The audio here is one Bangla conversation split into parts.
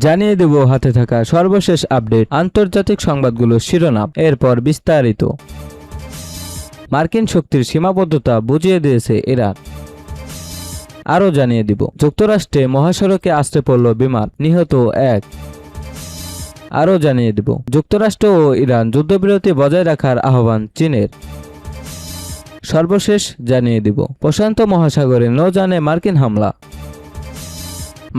জানিয়ে দেব হাতে থাকা সর্বশেষ আপডেট, আন্তর্জাতিক সংবাদগুলোর শিরোনাম, এরপর বিস্তারিত। মার্কিন শক্তির সীমাবদ্ধতা বুঝিয়ে দিয়েছে ইরান। আরও জানিয়ে দিব, যুক্তরাষ্ট্রে মহাসড়কে আছড়ে পড়ল বিমান, নিহত 1। আরও জানিয়ে দিব, যুক্তরাষ্ট্র ও ইরান যুদ্ধবিরতি বজায় রাখার আহ্বান চীনের। সর্বশেষ জানিয়ে দিব, প্রশান্ত মহাসাগরে নৌযানে মার্কিন হামলা।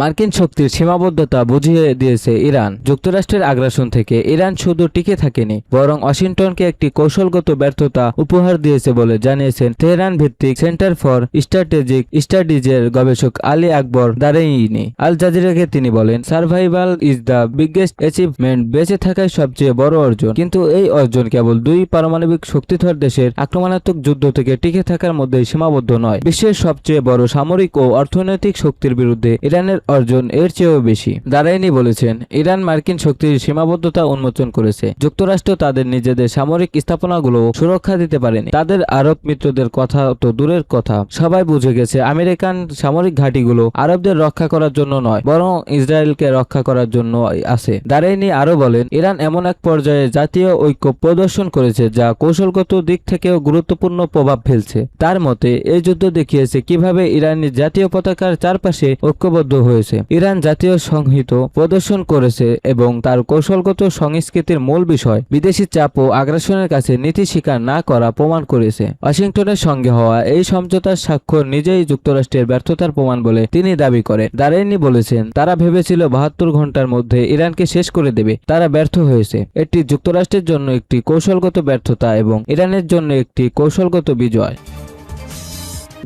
মার্কিন শক্তির সীমাবদ্ধতা বুঝিয়ে দিয়েছে ইরান। যুক্তরাষ্ট্রের আগ্রাসন থেকে ইরান শুধু টিকে থাকেনি, বরং ওয়াশিংটনকে একটি কৌশলগত ব্যর্থতা উপহার দিয়েছে বলে জানিয়েছেন তেহরান ভিত্তিক সেন্টার ফর স্ট্র্যাটেজিক স্টাডিজের গবেষক আলী আকবর দারেইনি। আল জাজিরাকে তিনি বলেন, survival is the biggest achievement, বেঁচে থাকাই সবচেয়ে বড় অর্জন। কিন্তু এই অর্জন কেবল দুই পারমাণবিক শক্তিধর দেশের আক্রমণাত্মক যুদ্ধ থেকে টিকে থাকার মধ্যেই সীমাবদ্ধ নয়। বিশ্বের সবচেয়ে বড় সামরিক ও অর্থনৈতিক শক্তির বিরুদ্ধে ইরানের অর্জন এর চেয়েও বেশি। দারাইনি বলেছেন, ইরান মার্কিন শক্তির সীমাবদ্ধতা উন্মোচন করেছে। যুক্তরাষ্ট্র তাদের নিজেদের সামরিক স্থাপনাগুলো সুরক্ষা দিতে পারেনি। তাদের আরব মিত্রদের কথা তো দূরের কথা, সবাই বুঝে গেছে আমেরিকান সামরিক ঘাঁটিগুলো আরবদের রক্ষা করার জন্য নয়, বরং ইসরায়েলকে রক্ষা করার জন্য আছে। দারাইনি আরো বলেন, ইরান এমন এক পর্যায়ে জাতীয় ঐক্য প্রদর্শন করেছে যা কৌশলগত দিক থেকেও গুরুত্বপূর্ণ প্রভাব ফেলছে। তার মতে, এই যুদ্ধ দেখিয়েছে কিভাবে ইরানি জাতীয় পতাকার চারপাশে ঐক্যবদ্ধ হয়েছে। ইরান জাতীয় সংহিত প্রদর্শন করেছে এবং তার কৌশলগত সংস্কৃতির মূল বিষয় বিদেশি চাপ ও আগ্রাসনের কাছে নীতি স্বীকার না করা প্রমাণ করেছে। ওয়াশিংটনের সঙ্গে হওয়া এই সমঝোতার স্বাক্ষর নিজেই যুক্তরাষ্ট্রের ব্যর্থতার প্রমাণ বলে তিনি দাবি করেন। দারাইনি বলেছেন, তারা ভেবেছিল 72 ঘন্টার মধ্যে ইরানকে শেষ করে দেবে, তারা ব্যর্থ হয়েছে। এটি যুক্তরাষ্ট্রের জন্য একটি কৌশলগত ব্যর্থতা এবং ইরানের জন্য একটি কৌশলগত বিজয়।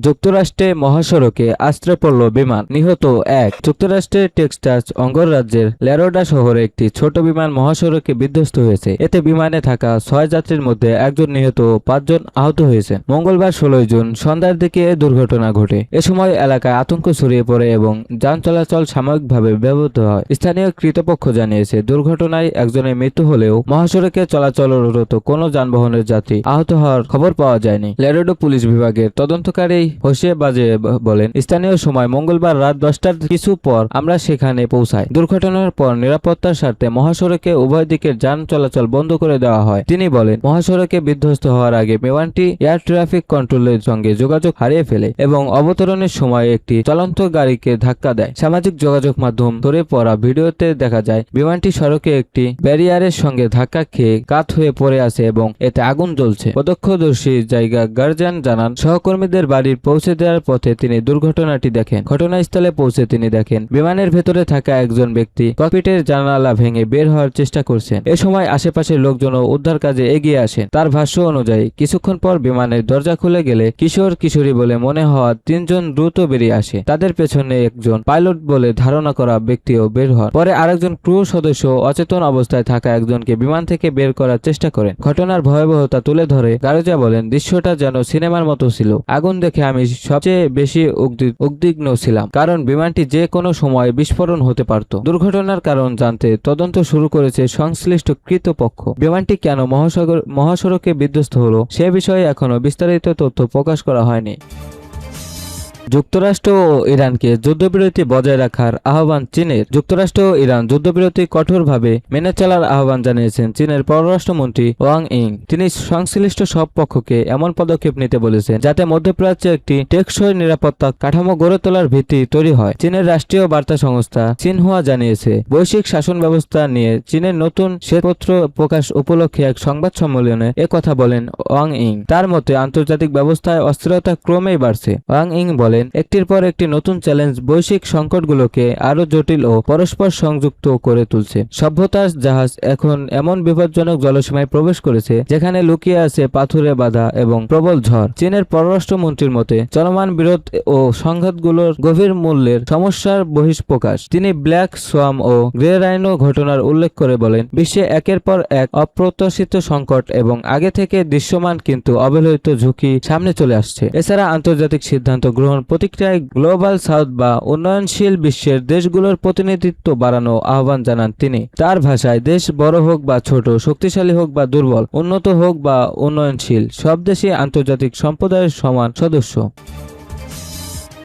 যুক্তরাষ্ট্রে মহাসড়কে আছড়ে পড়ল বিমান, নিহত 1। যুক্তরাষ্ট্রের টেক্সাস অঙ্গরাজ্যের ল্যারোডা শহরে একটি ছোট বিমান মহাসড়কে বিধ্বস্ত হয়েছে। এতে বিমানে থাকা 6 যাত্রীর মধ্যে 1 জন নিহত ও 5 জন আহত হয়েছেন। মঙ্গলবার 16 জুন সন্ধ্যার দিকে এ দুর্ঘটনা ঘটে। এ সময় এলাকায় আতঙ্ক ছড়িয়ে পড়ে এবং যান চলাচল সাময়িকভাবে ব্যাহত হয়। স্থানীয় কর্তৃপক্ষ জানিয়েছে, দুর্ঘটনায় একজনের মৃত্যু হলেও মহাসড়কে চলাচলরত কোনো যানবাহনের যাত্রী আহত হওয়ার খবর পাওয়া যায়নি। ল্যারোডো পুলিশ বিভাগের তদন্তকারী হোসে বাজে বলেন, স্থানীয় সময় মঙ্গলবার রাত 10টার কিছু পর আমরা সেখানে পৌঁছাই। দুর্ঘটনার পর নিরাপত্তার স্বার্থে মহাসড়কে উভয় দিকের যান চলাচল বন্ধ করে দেওয়া হয়। তিনি বলেন, মহাসড়কে বিধ্বস্ত হওয়ার আগে বিমানটি এয়ার ট্রাফিক কন্ট্রোলের সঙ্গে যোগাযোগ হারিয়ে ফেলে এবং অবতরণের সময় একটি চলন্ত গাড়িকে ধাক্কা দেয়। সামাজিক যোগাযোগ মাধ্যম ধরে পড়া ভিডিওতে দেখা যায় বিমানটি সড়কে একটি ব্যারিয়ারের সঙ্গে ধাক্কা খেয়ে কাত হয়ে পড়ে আছে এবং এতে আগুন জ্বলছে। প্রত্যক্ষদর্শী জায়গা গার্জিয়ান জানান, সহকর্মীদের বাড়ির পৌঁছে দেওয়ার পথে তিনি দুর্ঘটনাটি দেখেন। ঘটনাস্থলে পৌঁছে তিনি দেখেন বিমানের ভেতরে থাকা একজন ব্যক্তি ককপিটের জানালা ভেঙে বের হওয়ার চেষ্টা করছেন। এ সময় আশেপাশের লোকজনও উদ্ধার কাজে এগিয়ে আসেন। তার ভাষ্য অনুযায়ী কিছুক্ষণ পর বিমানের দরজা খুলে গেলে কিশোর কিশোরী বলে মনে হওয়া 3 জন দ্রুত বেরিয়ে আসে। তাদের পেছনে একজন পাইলট বলে ধারণা করা ব্যক্তিও বের হন। পরে আরেকজন ক্রু সদস্য অচেতন অবস্থায় থাকা একজনকে বিমান থেকে বের করার চেষ্টা করেন। ঘটনার ভয়াবহতা তুলে ধরে গারোজা বলেন, দৃশ্যটা যেন সিনেমার মতো ছিল। আগুন দেখে আমি সবচেয়ে বেশি উদ্বিগ্ন ছিলাম, কারণ বিমানটি যে কোনো সময় বিস্ফোরণ হতে পারত। দুর্ঘটনার কারণ জানতে তদন্ত শুরু করেছে সংশ্লিষ্ট কর্তৃপক্ষ। বিমানটি কেন মহাসড়কে বিধ্বস্ত হলো সে বিষয়ে এখনো বিস্তারিত তথ্য প্রকাশ করা হয়নি। যুক্তরাষ্ট্র ও ইরানকে যুদ্ধবিরতি বজায় রাখার আহ্বান চীনের। যুক্তরাষ্ট্র ও ইরান যুদ্ধবিরতি কঠোরভাবে মেনে চলার আহ্বান জানিয়েছেন চীনের পররাষ্ট্রমন্ত্রী ওয়াং ইং। তিনি সংশ্লিষ্ট সব পক্ষকে এমন পদক্ষেপ নিতে বলেছেন যাতে মধ্যপ্রাচ্যে একটি টেকসই নিরাপত্তা কাঠামো গড়ে তোলার ভিত্তি তৈরি হয়। চীনের রাষ্ট্রীয় বার্তা সংস্থা সিনহুয়া জানিয়েছে, বৈশ্বিক শাসন ব্যবস্থা নিয়ে চীনের নতুন শ্বেতপত্র প্রকাশ উপলক্ষে এক সংবাদ সম্মেলনে কথা বলেন ওয়াং ইং। তার মতে, আন্তর্জাতিক ব্যবস্থায় অস্থিরতা ক্রমেই বাড়ছে। ওয়াং ইং বলেন, একটির পর একটি নতুন চ্যালেঞ্জ বৈশ্বিক সংকটগুলোকে আরো জটিল ও পরস্পর সংযুক্ত করে তুলছে। সভ্যতার জাহাজ এখন এমন বিপজ্জনক জলসীমায় প্রবেশ করেছে যেখানে লুকিয়ে আছে পাথুরে বাধা এবং প্রবল ঝড়। চীনের পররাষ্ট্রমন্ত্রীর মতে, চলমান বিরোধ ও সংঘাতগুলোর গভীর মূল্যের সমস্যার বহিঃপ্রকাশ। তিনি ব্ল্যাক সোয়াম ও গ্রে রাইনো ঘটনার উল্লেখ করে বলেন, বিশ্বে একের পর এক অপ্রত্যাশিত সংকট এবং আগে থেকে দৃশ্যমান কিন্তু অবহেলিত ঝুঁকি সামনে চলে আসছে। এছাড়া আন্তর্জাতিক সিদ্ধান্ত গ্রহণ প্রতিক্রিয়ায় গ্লোবাল সাউথ বা উন্নয়নশীল বিশ্বের দেশগুলোর প্রতিনিধিত্ব বাড়ানো আহ্বান জানান তিনি। তার ভাষায়, দেশ বড় হোক বা ছোট, শক্তিশালী হোক বা দুর্বল, উন্নত হোক বা উন্নয়নশীল, সব দেশই আন্তর্জাতিক সম্প্রদায়ের সমান সদস্য।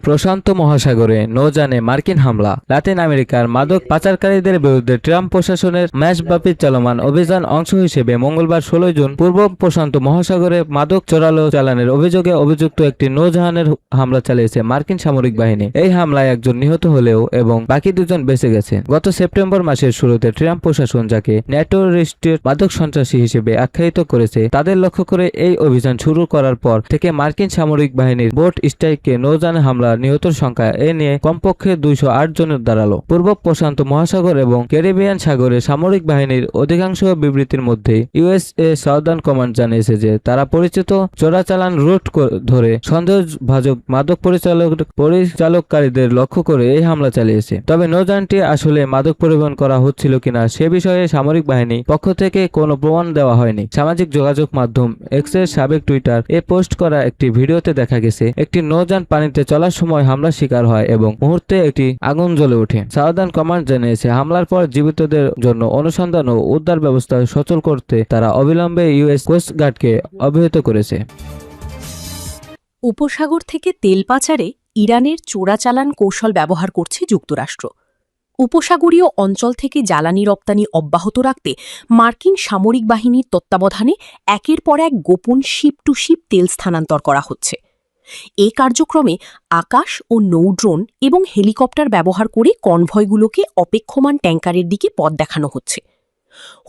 প্রশান্ত মহাসাগরে নৌযানে মার্কিন হামলা। লাতিন আমেরিকার মাদক পাচারকারীদের বিরুদ্ধে ট্রাম্প প্রশাসনের মাসব্যাপী চলমান অভিযান অংশ হিসেবে মঙ্গলবার 16 জুন পূর্ব প্রশান্ত মহাসাগরে মাদক চোরালো চালানের অভিযোগে অভিযুক্ত একটি নৌজাহানের হামলা চালিয়েছে মার্কিন সামরিক বাহিনী। এই হামলায় একজন নিহত হলেও এবং বাকি দুজন বেঁচে গেছে। গত সেপ্টেম্বর মাসের শুরুতে ট্রাম্প প্রশাসন যাকে ন্যাটোরিস্টের মাদক সন্ত্রাসী হিসেবে আখ্যায়িত করেছে তাদের লক্ষ্য করে এই অভিযান শুরু করার পর থেকে মার্কিন সামরিক বাহিনীর বোট স্ট্রাইকে নৌযান হামলা নিহতের সংখ্যা এ নিয়ে কমপক্ষে 208 জনের দাঁড়ালো। পূর্ব প্রশান্ত মহাসাগর এবং ক্যারিবিয়ান সাগরে সামরিক বাহিনীর অধিকাংশ বিবৃতির মধ্যে ইউএসএ সাউদার্ন কমান্ড জানিয়েছে যে তারা পরিচিত চোরাচালান রুট ধরে সন্দেহভাজন মাদক পরিচালককারীদের লক্ষ্য করে এই হামলা চালিয়েছে। তবে নৌযানটি আসলে মাদক পরিবহন করা হচ্ছিল কিনা সে বিষয়ে সামরিক বাহিনী পক্ষ থেকে কোনো প্রমাণ দেওয়া হয়নি। সামাজিক যোগাযোগ মাধ্যম এক্সের সাবেক টুইটার পোস্ট করা একটি ভিডিওতে দেখা গেছে একটি নৌযান পানিতে চলার সময় হামলার শিকার হয় এবং মুহূর্তে একটি আগুন জ্বলে ওঠে। সাউদার্ন কমান্ড জানিয়েছে হামলার পর জীবিতদের জন্য অনুসন্ধান ও উদ্ধার ব্যবস্থা সচল করতে তারা অবিলম্বে ইউএস কোস্ট গার্ডকে অবহিত করেছে। উপসাগর থেকে তেল পাচারে ইরানের চোরাচালান কৌশল ব্যবহার করছে যুক্তরাষ্ট্র। উপসাগরীয় অঞ্চল থেকে জ্বালানি রপ্তানি অব্যাহত রাখতে মার্কিন সামরিক বাহিনীর তত্ত্বাবধানে একের পর এক গোপন শিপ টু শিপ তেল স্থানান্তর করা হচ্ছে। এই কার্যক্রমে আকাশ ও নৌড্রোন এবং হেলিকপ্টার ব্যবহার করে কনভয়গুলোকে অপেক্ষমান ট্যাঙ্কারের দিকে পথ দেখানো হচ্ছে।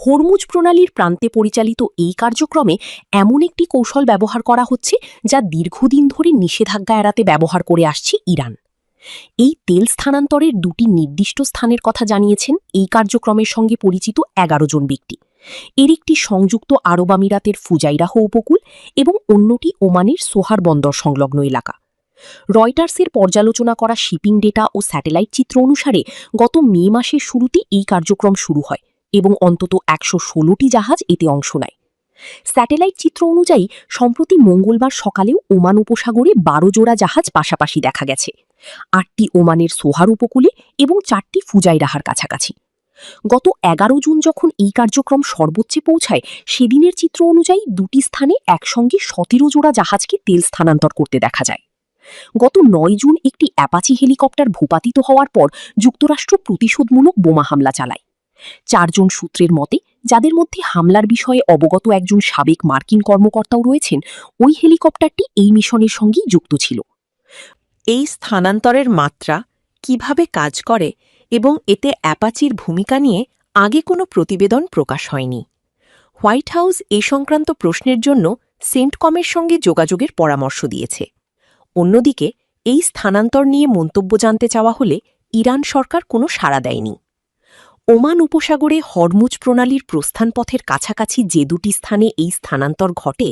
হরমুজ প্রণালীর প্রান্তে পরিচালিত এই কার্যক্রমে এমন একটি কৌশল ব্যবহার করা হচ্ছে যা দীর্ঘদিন ধরে নিষেধাজ্ঞা এড়াতে ব্যবহার করে আসছে ইরান। এই তেল স্থানান্তরের দুটি নির্দিষ্ট স্থানের কথা জানিয়েছেন এই কার্যক্রমের সঙ্গে পরিচিত 11 জন ব্যক্তি। এর একটি সংযুক্ত আরব আমিরাতের ফুজাইরাহ উপকূল এবং অন্যটি ওমানের সোহার বন্দর সংলগ্ন এলাকা। রয়টার্সের পর্যালোচনা করা শিপিং ডেটা ও স্যাটেলাইট চিত্র অনুসারে গত মে মাসের শুরুতে এই কার্যক্রম শুরু হয় এবং অন্তত 116টি জাহাজ এতে অংশ নেয়। স্যাটেলাইট চিত্র অনুযায়ী সম্প্রতি মঙ্গলবার সকালেও ওমান উপসাগরে 12 জোড়া জাহাজ পাশাপাশি দেখা গেছে, 8টি ওমানের সোহার উপকূলে এবং 4টি ফুজাইরাহার কাছাকাছি। গত 11 জুন যখন এই কার্যক্রম সর্বোচ্চে পৌঁছায় সেদিনের চিত্র অনুযায়ী দুটি স্থানে একসঙ্গে 17 জোড়া জাহাজকে তেল স্থানান্তর করতে দেখা যায়। গত 9 জুন একটি অ্যাপাচি হেলিকপ্টার ভূপাতিত হওয়ার পর যুক্তরাষ্ট্র প্রতিশোধমূলক বোমা হামলা চালায়। 4 জন সূত্রের মতে, যাদের মধ্যে হামলার বিষয়ে অবগত একজন সাবেক মার্কিন কর্মকর্তাও রয়েছেন, ওই হেলিকপ্টারটি এই মিশনের সঙ্গেই যুক্ত ছিল। এই স্থানান্তরের মাত্রা কিভাবে কাজ করে এবং এতে অ্যাপাচির ভূমিকা নিয়ে আগে কোনো প্রতিবেদন প্রকাশ হয়নি। হোয়াইট হাউস এ সংক্রান্ত প্রশ্নের জন্য সেন্টকমের সঙ্গে যোগাযোগের পরামর্শ দিয়েছে। অন্যদিকে এই স্থানান্তর নিয়ে মন্তব্য জানতে চাওয়া হলে ইরান সরকার কোনো সাড়া দেয়নি। ওমান উপসাগরে হরমুজ প্রণালীর প্রস্থানপথের কাছাকাছি যে দুটি স্থানে এই স্থানান্তর ঘটে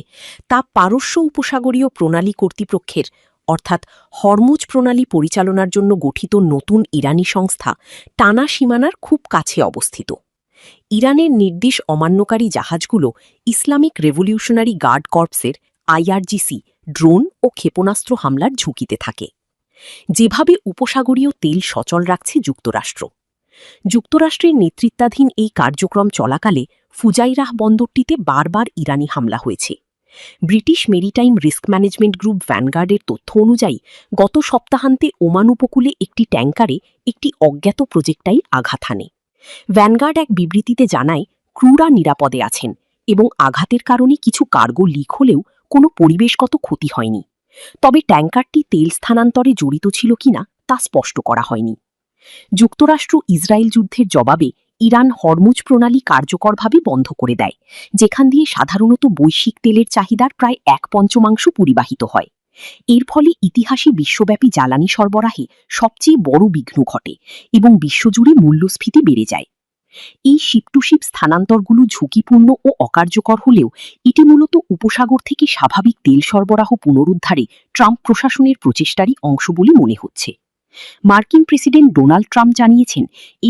তা পারস্য উপসাগরীয় প্রণালী কর্তৃপক্ষের অর্থাৎ হরমুজ প্রণালী পরিচালনার জন্য গঠিত নতুন ইরানি সংস্থা টানা সীমানার খুব কাছে অবস্থিত। ইরানের নির্দেশ অমান্যকারী জাহাজগুলো ইসলামিক রেভলিউশনারি গার্ড কর্পসের IRGC ড্রোন ও ক্ষেপণাস্ত্র হামলার ঝুঁকিতে থাকে। যেভাবে উপসাগরীয় তেল সচল রাখছে যুক্তরাষ্ট্র। যুক্তরাষ্ট্রের নেতৃত্বাধীন এই কার্যক্রম চলাকালে ফুজাইরাহ বন্দরটিতে বারবার ইরানি হামলা হয়েছে। British maritime risk management group ভ্যানগার্ডের তথ্য অনুযায়ী গত সপ্তাহান্তে ওমান উপকূলে একটি ট্যাঙ্কারে একটি অজ্ঞাত প্রজেক্টাইল আঘাত হানে। ভ্যানগার্ড এক বিবৃতিতে জানায়, ক্রুরা নিরাপদে আছেন এবং আঘাতের কারণে কিছু কার্গো লিক হলেও কোনো পরিবেশগত ক্ষতি হয়নি। তবে ট্যাঙ্কারটি তেল স্থানান্তরে জড়িত ছিল কিনা তা স্পষ্ট করা হয়নি। যুক্তরাষ্ট্র ইসরায়েল যুদ্ধের জবাবে ইরান হরমুজ প্রণালী কার্যকরভাবে বন্ধ করে দেয়, যেখান দিয়ে সাধারণত বৈশ্বিক তেলের চাহিদার প্রায় 1/5 পরিবাহিত হয়। এর ফলে ইতিহাসে বিশ্বব্যাপী জ্বালানি সরবরাহে সবচেয়ে বড় বিঘ্ন ঘটে এবং বিশ্বজুড়ে মূল্যস্ফীতি বেড়ে যায়। এই শিপ টু শিপ স্থানান্তরগুলো ঝুঁকিপূর্ণ ও অকার্যকর হলেও এটি মূলত উপসাগর থেকে স্বাভাবিক তেল সরবরাহ পুনরুদ্ধারে ট্রাম্প প্রশাসনের প্রচেষ্টারই অংশ বলে মনে হচ্ছে। মার্কিন প্রেসিডেন্ট ডোনাল্ড ট্রাম্প জানিয়েছেন, এই